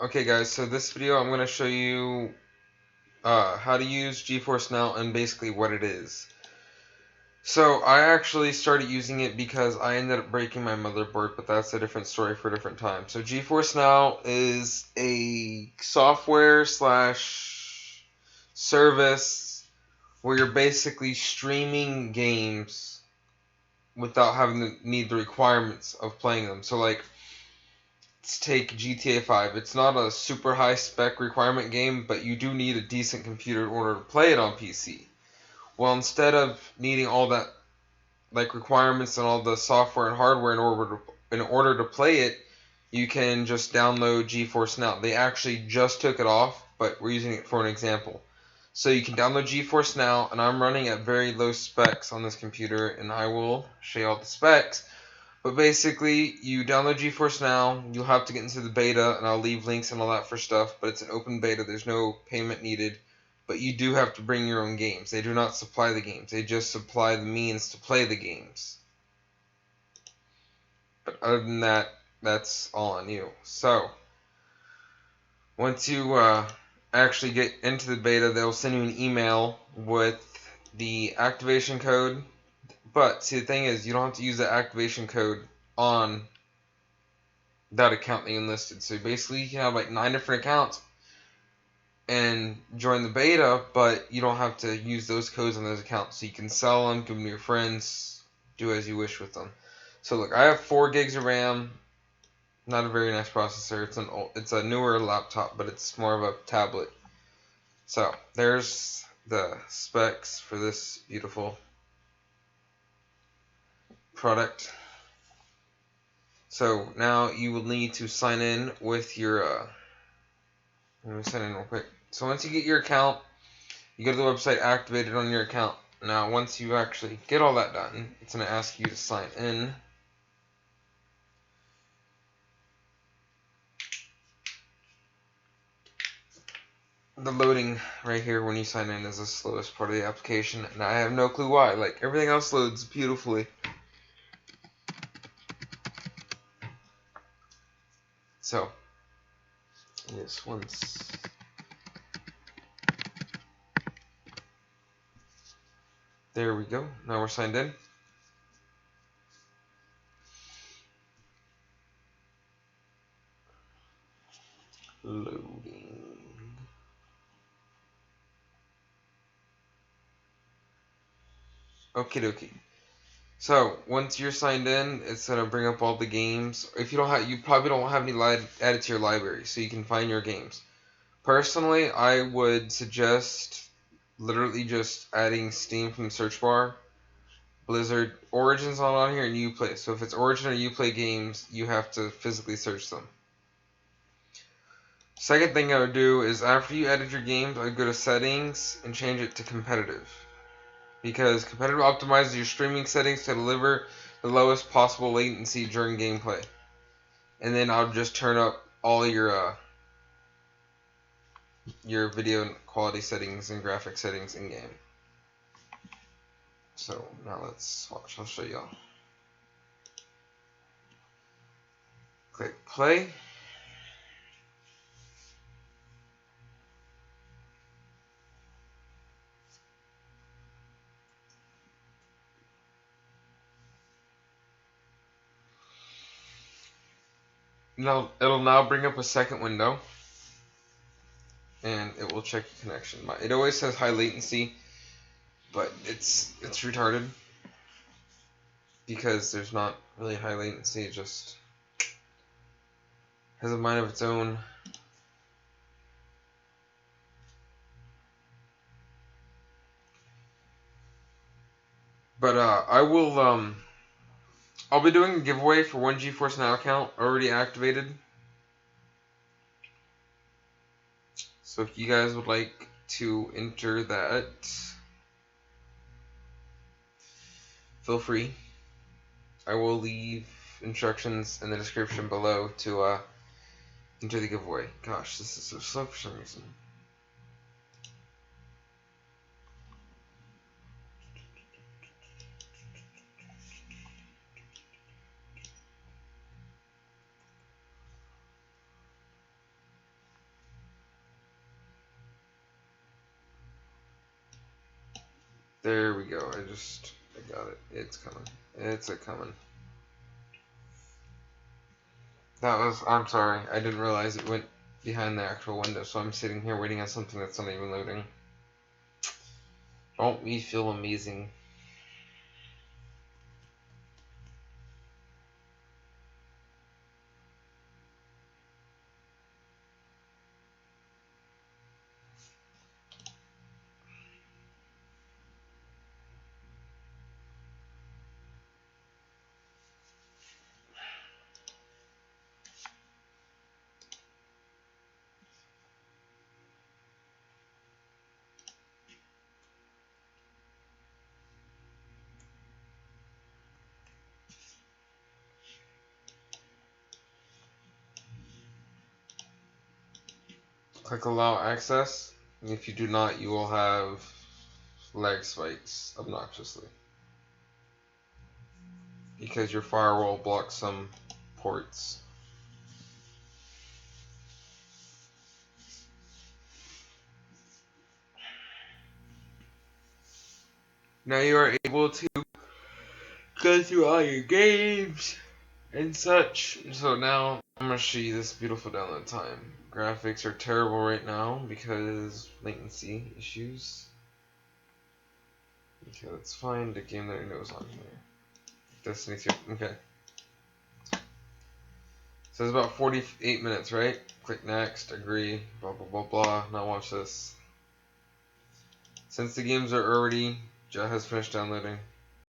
Okay guys, so this video I'm going to show you how to use GeForce Now and basically what it is. So I actually started using it because I ended up breaking my motherboard, but that's a different story for a different time. So GeForce Now is a software slash service where you're basically streaming games without having to need the requirements of playing them. So like, let's take GTA 5. It's not a super high spec requirement game, but you do need a decent computer in order to play it on PC. Well, instead of needing all that like requirements and all the software and hardware in order to play it, you can just download GeForce Now. They actually just took it off, but we're using it for an example. So you can download GeForce Now, and I'm running at very low specs on this computer, and I will show you all the specs. But basically, you download GeForce Now, you'll have to get into the beta, and I'll leave links and all that for stuff, but it's an open beta, there's no payment needed, but you do have to bring your own games. They do not supply the games, they just supply the means to play the games. But other than that, that's all on you. So, once you actually get into the beta, they'll send you an email with the activation code. But see, the thing is, you don't have to use the activation code on that account that you enlisted. So basically, you can have like 9 different accounts and join the beta, but you don't have to use those codes on those accounts. So you can sell them, give them to your friends, do as you wish with them. So look, I have 4 gigs of RAM. Not a very nice processor. It's a newer laptop, but it's more of a tablet. So there's the specs for this beautiful product. So now you will need to sign in with your let me sign in real quick. So once you get your account, you go to the website, activate it on your account. Now once you actually get all that done, it's going to ask you to sign in. The loading right here when you sign in is the slowest part of the application, and I have no clue why. Like, everything else loads beautifully. So, yes, once there we go. Now we're signed in. Loading. Okie dokie. So once you're signed in, it's gonna bring up all the games. If you don't have, you probably don't have any added to your library, so you can find your games. Personally, I would suggest literally just adding Steam from the search bar. Blizzard Origin's not on here, and Uplay. So if it's Origin or Uplay games, you have to physically search them. Second thing I would do is after you edit your games, I would go to settings and change it to competitive. Because competitive optimizes your streaming settings to deliver the lowest possible latency during gameplay. And then I'll just turn up all your video quality settings and graphic settings in game. So now let's watch. I'll show y'all. Click play. Now it'll now bring up a second window, and it will check your connection. It always says high latency, but it's retarded because there's not really high latency. It just has a mind of its own. But I'll be doing a giveaway for one GeForce Now account already activated. So if you guys would like to enter that, feel free. I will leave instructions in the description below to enter the giveaway. Gosh, this is so slow for some reason. There we go. I got it. It's coming. It's a coming. I'm sorry. I didn't realize it went behind the actual window, so I'm sitting here waiting on something that's not even loading. Don't we feel amazing? Click allow access. And if you do not, you will have lag spikes obnoxiously. Because your firewall blocks some ports. Now you are able to go through all your games and such. So now I'm going to show you this beautiful download time. Graphics are terrible right now because latency issues. Okay, let's find a game that I know is on here. Destiny 2. Okay. So it's about 48 minutes, right? Click next, agree, blah blah blah blah. Now watch this. Since the games are already, Jet has finished downloading.